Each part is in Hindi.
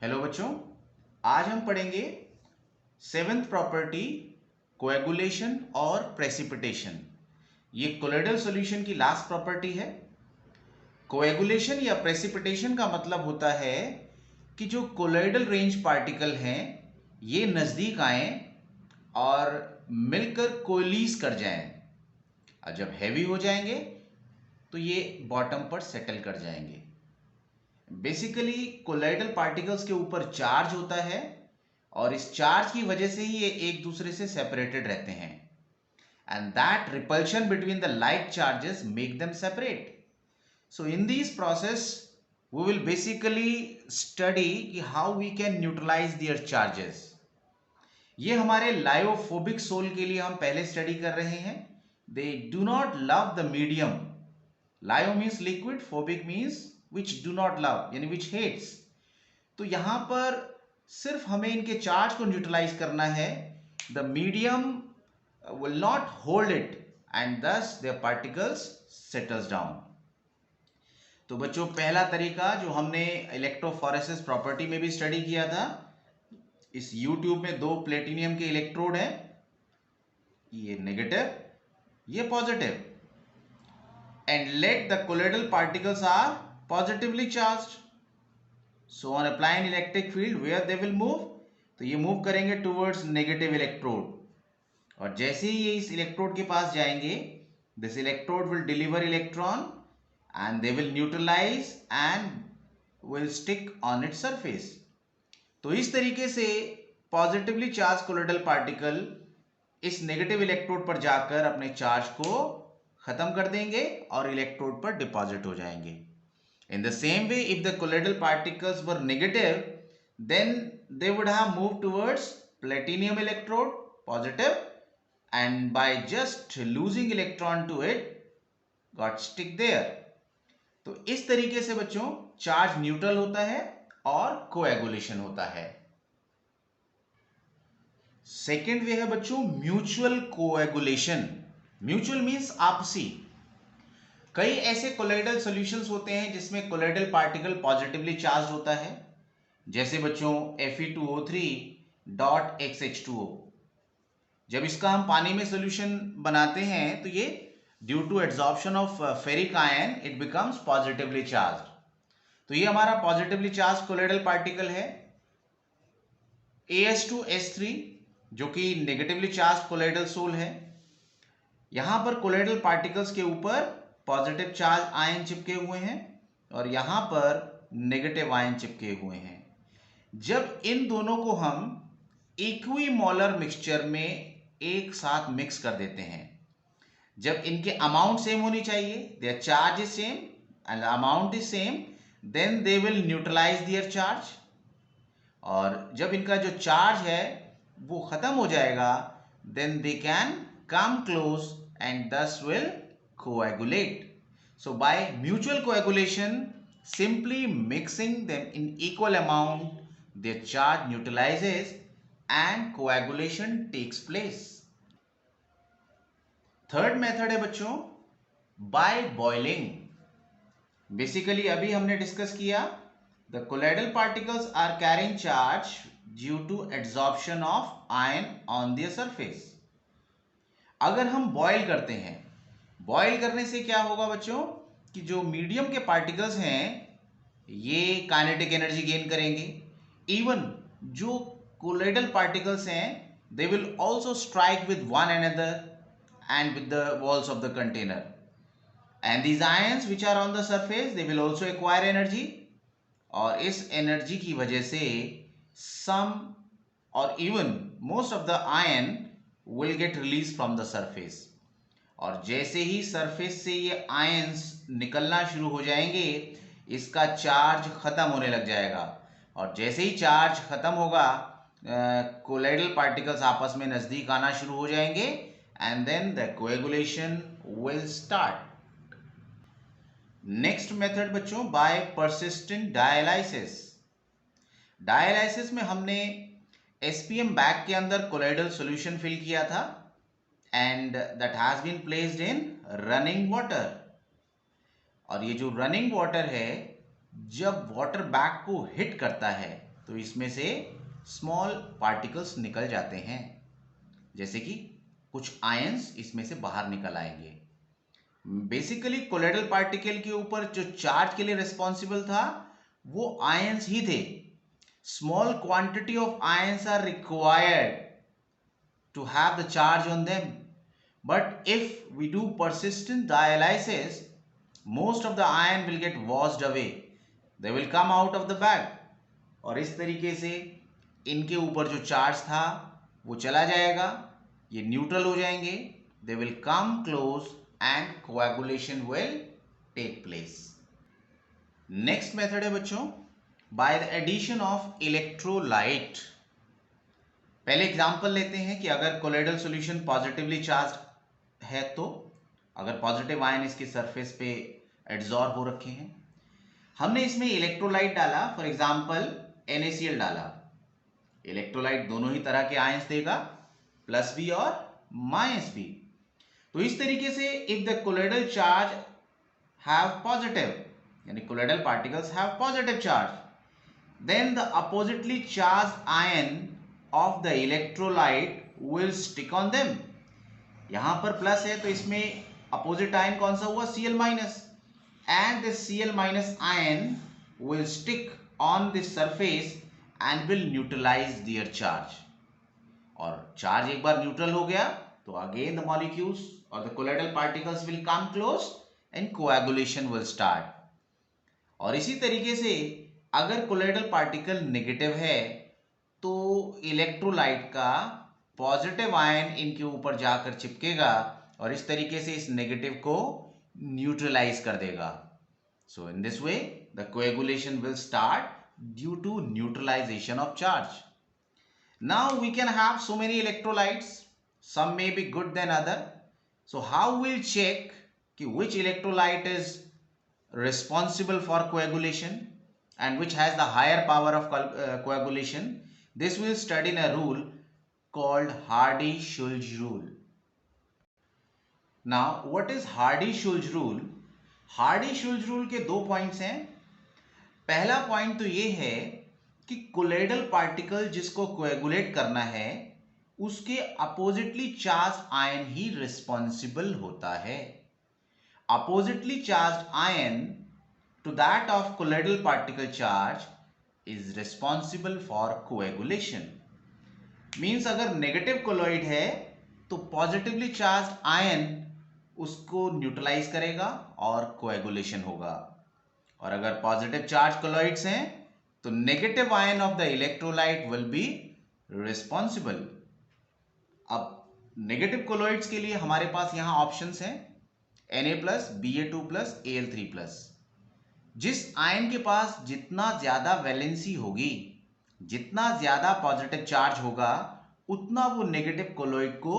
हेलो बच्चों, आज हम पढ़ेंगे सेवेंथ प्रॉपर्टी कोएगुलेशन और प्रेसिपिटेशन। ये कोलोइडल सॉल्यूशन की लास्ट प्रॉपर्टी है। कोएगुलेशन या प्रेसिपिटेशन का मतलब होता है कि जो कोलोइडल रेंज पार्टिकल हैं ये नज़दीक आएं और मिलकर कोलीज कर जाएं, और जब हैवी हो जाएंगे तो ये बॉटम पर सेटल कर जाएंगे। बेसिकली कोलोइडल पार्टिकल्स के ऊपर चार्ज होता है और इस चार्ज की वजह से ही ये एक दूसरे से सेपरेटेड रहते हैं, and that repulsion between the like charges make them separate. So in this process we will basically study कि how we can neutralise their charges. ये हमारे लायोफोबिक सोल के लिए हम पहले स्टडी कर रहे हैं। They do not love the medium. Lyo means liquid, phobic means which do not love, यानी विच हेट्स। तो यहां पर सिर्फ हमें इनके चार्ज को न्यूट्रलाइज करना है। The medium will not hold it and दस देयर पार्टिकल्स सेटल्स डाउन। तो बच्चों, पहला तरीका जो हमने इलेक्ट्रोफोरेसिस प्रॉपर्टी में भी स्टडी किया था, इस यूट्यूब में दो प्लेटिनियम के इलेक्ट्रोड हैं, ये नेगेटिव, ये positive, and let the colloidal particles are positively charged. So on applying electric field where they will move, तो ये मूव करेंगे towards negative electrode, और जैसे ही ये इस इलेक्ट्रोड के पास जाएंगे, this electrode will deliver electron and they will neutralize and will stick on its surface. तो इस तरीके से पॉजिटिवली चार्ज कोलोइडल पार्टिकल इस नेगेटिव इलेक्ट्रोड पर जाकर अपने चार्ज को खत्म कर देंगे और इलेक्ट्रोड पर डिपॉजिट हो जाएंगे। In the same way, if the colloidal particles were negative, then they would have move towards platinum electrode positive, and by just losing electron to it got stick there. तो इस तरीके से बच्चों चार्ज न्यूट्रल होता है और कोएगुलेशन होता है। सेकेंड वे है बच्चों म्यूचुअल कोएगुलेशन। म्यूचुअल मीन्स आपसी। कई ऐसे कोलोइडल सॉल्यूशंस होते हैं जिसमें कोलोइडल पार्टिकल पॉजिटिवली चार्ज होता है, जैसे बच्चों Fe2O3.XH2O। जब इसका हम पानी में सॉल्यूशन बनाते हैं तो ये due to adsorption of ferric ion it becomes positively charge. तो ये हमारा पॉजिटिवली चार्ज कोलोइडल पार्टिकल है। AS2S3 जो कि नेगेटिवली चार्ज कोलोइडल सोल है। यहां पर कोलोइडल पार्टिकल्स के ऊपर पॉजिटिव चार्ज आयन चिपके हुए हैं और यहां पर नेगेटिव आयन चिपके हुए हैं। जब इन दोनों को हम इक्विमोलर मिक्सचर में एक साथ मिक्स कर देते हैं, जब इनके अमाउंट सेम होनी चाहिए, their charge is same and amount is same, then they will neutralize their charge. और जब इनका जो चार्ज है वो खत्म हो जाएगा, then they can come close and thus will coagulate. So by mutual coagulation, simply mixing them in equal amount, their charge neutralizes and coagulation takes place. Third method है बच्चों by boiling. Basically अभी हमने डिस्कस किया the colloidal particles are carrying charge due to adsorption of ion on their surface. अगर हम बॉयल करते हैं, बॉयल करने से क्या होगा बच्चों कि जो मीडियम के पार्टिकल्स हैं ये काइनेटिक एनर्जी गेन करेंगे। इवन जो कोलोइडल पार्टिकल्स हैं they will also strike with one another and with the walls of the container, and these ions which are on the surface they will also acquire energy, और इस एनर्जी की वजह से सम और even most of the ion will get released from the surface। और जैसे ही सरफेस से ये आयंस निकलना शुरू हो जाएंगे, इसका चार्ज खत्म होने लग जाएगा, और जैसे ही चार्ज खत्म होगा कोलोइडल पार्टिकल्स आपस में नजदीक आना शुरू हो जाएंगे, and then the coagulation will start. Next method बच्चों बाय परसिस्टेंट डायलाइसिस। डायलाइसिस में हमने SPM बैग के अंदर कोलोइडल सॉल्यूशन फिल किया था and that has been placed in running water. और ये जो रनिंग वाटर है, जब वाटर बैग को हिट करता है तो इसमें से स्मॉल पार्टिकल्स निकल जाते हैं, जैसे कि कुछ आयंस इसमें से बाहर निकल आएंगे। बेसिकली कोलोइडल पार्टिकल के ऊपर जो चार्ज के लिए रिस्पॉन्सिबल था वो आयंस ही थे। Small quantity of ions are required to have the charge on them, but if we do persistent dialysis, most of the ion will get washed away, they will come out of the bag, और इस तरीके से इनके ऊपर जो चार्ज था वो चला जाएगा, ये न्यूट्रल हो जाएंगे, they will come close and coagulation will take place. Next method है बच्चों by the addition of electrolyte. पहले एग्जाम्पल लेते हैं कि अगर कोलोइडल सॉल्यूशन पॉजिटिवली चार्ज है तो अगर पॉजिटिव आयन इसके सरफेस पे एड्सॉर्ब हो रखे हैं, हमने इसमें इलेक्ट्रोलाइट डाला, फॉर एग्जांपल NaCl डाला। इलेक्ट्रोलाइट दोनों ही तरह के आयंस देगा, प्लस बी और माइनस बी। तो इस तरीके से if the colloidal charge have positive, यानी colloidal particles have positive charge, then the oppositely charge ion of the electrolyte will stick on them. यहां पर प्लस है तो इसमें अपोजिट आयन कौन सा हुआ? Cl minus, and this Cl minus ion will stick on the surface and will neutralize their charge. और चार्ज एक बार न्यूट्रल हो गया तो अगेन द मॉलिक्यूल्स और the colloidal particles will come close and coagulation will start. और इसी तरीके से अगर कोलोइडल पार्टिकल नेगेटिव है तो इलेक्ट्रोलाइट का पॉजिटिव आयन इनके ऊपर जाकर चिपकेगा और इस तरीके से इस नेगेटिव को न्यूट्रलाइज कर देगा। So in this way the coagulation will start due to neutralisation of charge. Now we can have so many electrolytes, some may be good then other. So how will check कि which electrolyte is responsible for coagulation and which has the higher power of coagulation? This will study in a rule called Hardy-Schulze rule. Now, what is Hardy-Schulze rule? Hardy-Schulze rule के दो पॉइंट्स हैं। पहला पॉइंट तो ये है कि कोलोइडल पार्टिकल जिसको कोएगुलेट करना है उसके अपोजिटली चार्ज आयन ही रिस्पॉन्सिबल होता है। Oppositely charge ion to that of colloidal particle charge is responsible for coagulation. Means अगर नेगेटिव कोलोइड है तो पॉजिटिवली चार्ज आयन उसको न्यूट्रलाइज करेगा और कोएगुलेशन होगा, और अगर पॉजिटिव चार्ज कोलोइड्स हैं तो negative ion of the electrolyte will be responsible. अब नेगेटिव कोलोइड्स के लिए हमारे पास यहां ऑप्शंस हैं Na+, Ba2+, Al3+। जिस आयन के पास जितना ज्यादा वैलेंसी होगी, जितना ज्यादा पॉजिटिव चार्ज होगा, उतना वो नेगेटिव कोलोइड को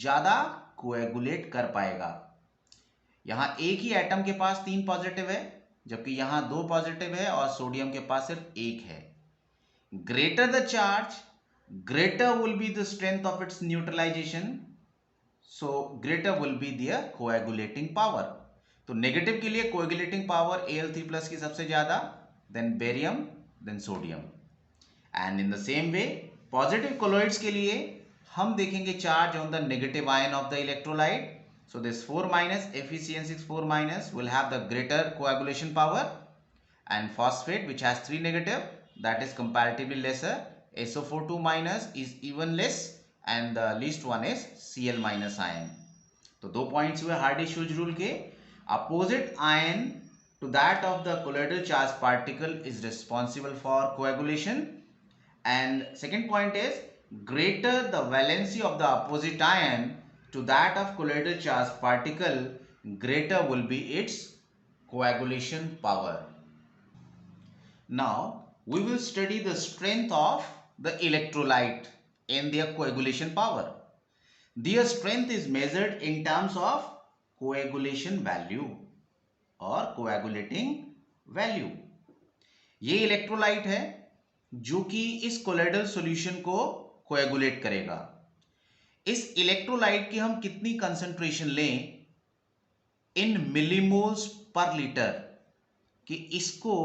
ज्यादा कोएगुलेट कर पाएगा। यहां एक ही एटम के पास 3 पॉजिटिव है जबकि यहां 2 पॉजिटिव है और सोडियम के पास सिर्फ 1 है। Greater the charge, greater will be the strength of its neutralization, so greater will be their coagulating power. तो नेगेटिव के लिए कोएगुलेटिंग पावर Al3+ की सबसे ज्यादा, then barium, then sodium. And in the same way positive colloids के लिए हम देखेंगे charge on the negative ion of the electrolyte. So this 4- FeCN6 4- will have the greater coagulation power, and phosphate which has 3 negative, that is comparatively lesser. SO4 2- is even less, and the least one is Cl- ion. तो दो पॉइंट्स हुए हार्डी-शुल्ज रूल के। Opposite ion to that of the colloidal charged particle is responsible for coagulation, and second point is greater the valency of the opposite ion to that of colloidal charged particle, greater will be its coagulation power. Now we will study the strength of the electrolyte and their coagulation power. Their strength is measured in terms of coagulation value और कोएगुलेटिंग वैल्यू। ये इलेक्ट्रोलाइट है जो कि इस कोलोइडल सॉल्यूशन को कोएगुलेट करेगा। इस इलेक्ट्रोलाइट की हम कितनी कंसंट्रेशन लें इन मिलीमोल्स पर लीटर कि इसको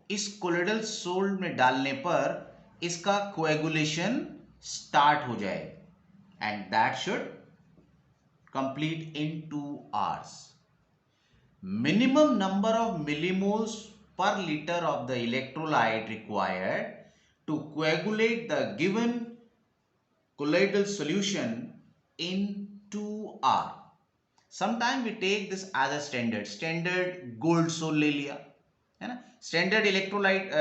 इस कोलोइडल सोल्ट में डालने पर इसका कोएगुलेशन स्टार्ट हो जाए, and that should complete in 2 hours. Minimum number of millimoles per liter of the electrolyte required to coagulate the given colloidal solution in 2 hours. Sometime we take this as a standard gold sol ले लिया है ना. स्टैंडर्ड इलेक्ट्रोलाइट,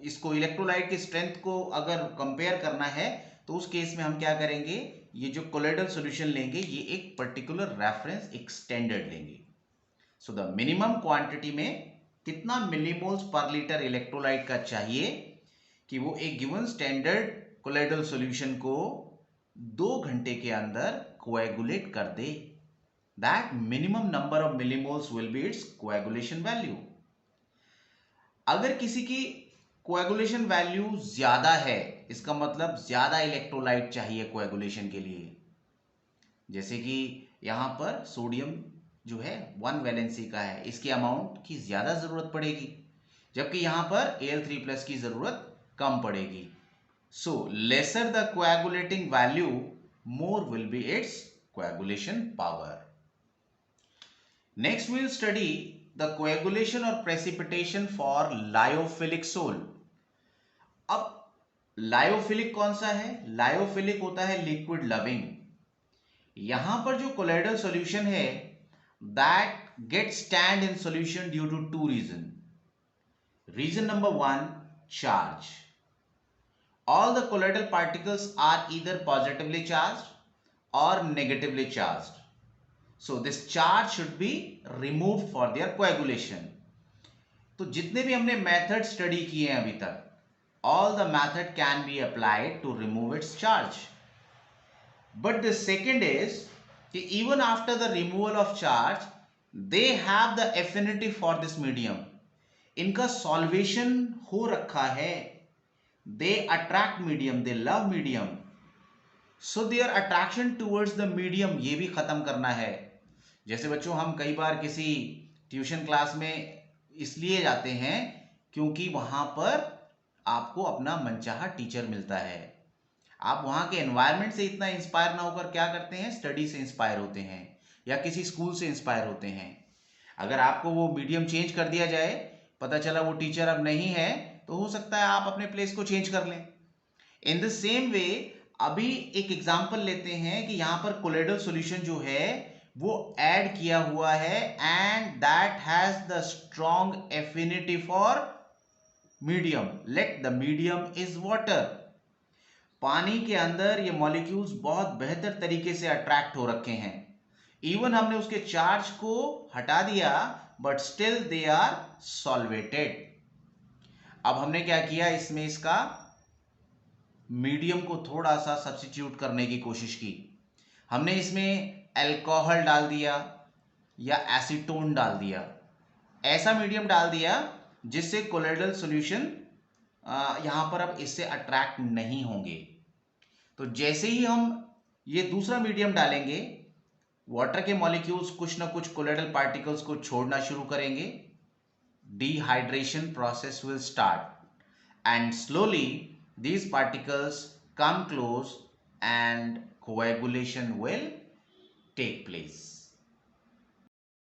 इसको इलेक्ट्रोलाइट की स्ट्रेंथ को अगर कंपेयर करना है तो उस केस में हम क्या करेंगे, ये जो कोलोइडल सॉल्यूशन लेंगे ये एक पर्टिकुलर रेफरेंस, एक स्टैंडर्ड लेंगे. सो द मिनिमम क्वांटिटी में कितना मिलीमोल्स पर लीटर इलेक्ट्रोलाइट का चाहिए कि वो एक गिवन स्टैंडर्ड कोलोइडल सॉल्यूशन को 2 घंटे के अंदर कोएगुलेट कर दे. That minimum number of millimoles will be its coagulation value. अगर किसी की कोएगुलेशन वैल्यू ज्यादा है, इसका मतलब ज्यादा इलेक्ट्रोलाइट चाहिए कोएगुलेशन के लिए. जैसे कि यहां पर सोडियम जो है 1 वैलेंसी का है, इसकी अमाउंट की ज्यादा जरूरत पड़ेगी, जबकि यहां पर Al3+ की जरूरत कम पड़ेगी. So lesser the coagulating value, more will be its coagulation power. Next we will study the coagulation or precipitation for lyophilic sol. अब लायोफिलिक कौन सा है? लायोफिलिक होता है लिक्विड लविंग. यहां पर जो कोलोइडल सॉल्यूशन है that get stand in solution due to 2 reason. Reason number 1, charge. All the colloidal particles are either positively charged or negatively charged. So this charge should be removed for their coagulation. तो जितने भी हमने मेथड स्टडी किए हैं अभी तक, all the method can be applied to remove its charge. But the second is कि even after the removal of charge, they have the affinity for this medium. इनका सॉल्वेशन हो रखा है. They attract medium, they love medium. So their attraction towards the medium ये भी खत्म करना है. जैसे बच्चों हम कई बार किसी ट्यूशन क्लास में इसलिए जाते हैं क्योंकि वहां पर आपको अपना मनचाहा टीचर मिलता है. आप वहां के एनवायरनमेंट से इतना इंस्पायर ना होकर क्या करते हैं, स्टडी से इंस्पायर होते हैं या किसी स्कूल से इंस्पायर होते हैं. अगर आपको वो मीडियम चेंज कर दिया जाए, पता चला वो टीचर अब नहीं है, तो हो सकता है आप अपने प्लेस को चेंज कर लें. इन द सेम वे अभी एक एग्जाम्पल लेते हैं कि यहां पर कोलोइडल सॉल्यूशन जो है वो ऐड किया हुआ है and that has the strong affinity for medium. Let the medium is water. पानी के अंदर ये मॉलिक्यूल्स बहुत बेहतर तरीके से अट्रैक्ट हो रखे हैं. इवन हमने उसके चार्ज को हटा दिया but still they are solvated. अब हमने क्या किया, इसमें इसका मीडियम को थोड़ा सा सब्स्टिट्यूट करने की कोशिश की. हमने इसमें अल्कोहल डाल दिया या एसीटोन डाल दिया. ऐसा मीडियम डाल दिया जिससे कोलोइडल सॉल्यूशन यहां पर अब इससे अट्रैक्ट नहीं होंगे. तो जैसे ही हम ये दूसरा मीडियम डालेंगे, वाटर के मॉलिक्यूल्स कुछ ना कुछ कोलोइडल पार्टिकल्स को छोड़ना शुरू करेंगे. Dehydration process will start and slowly these particles come close and coagulation will take place.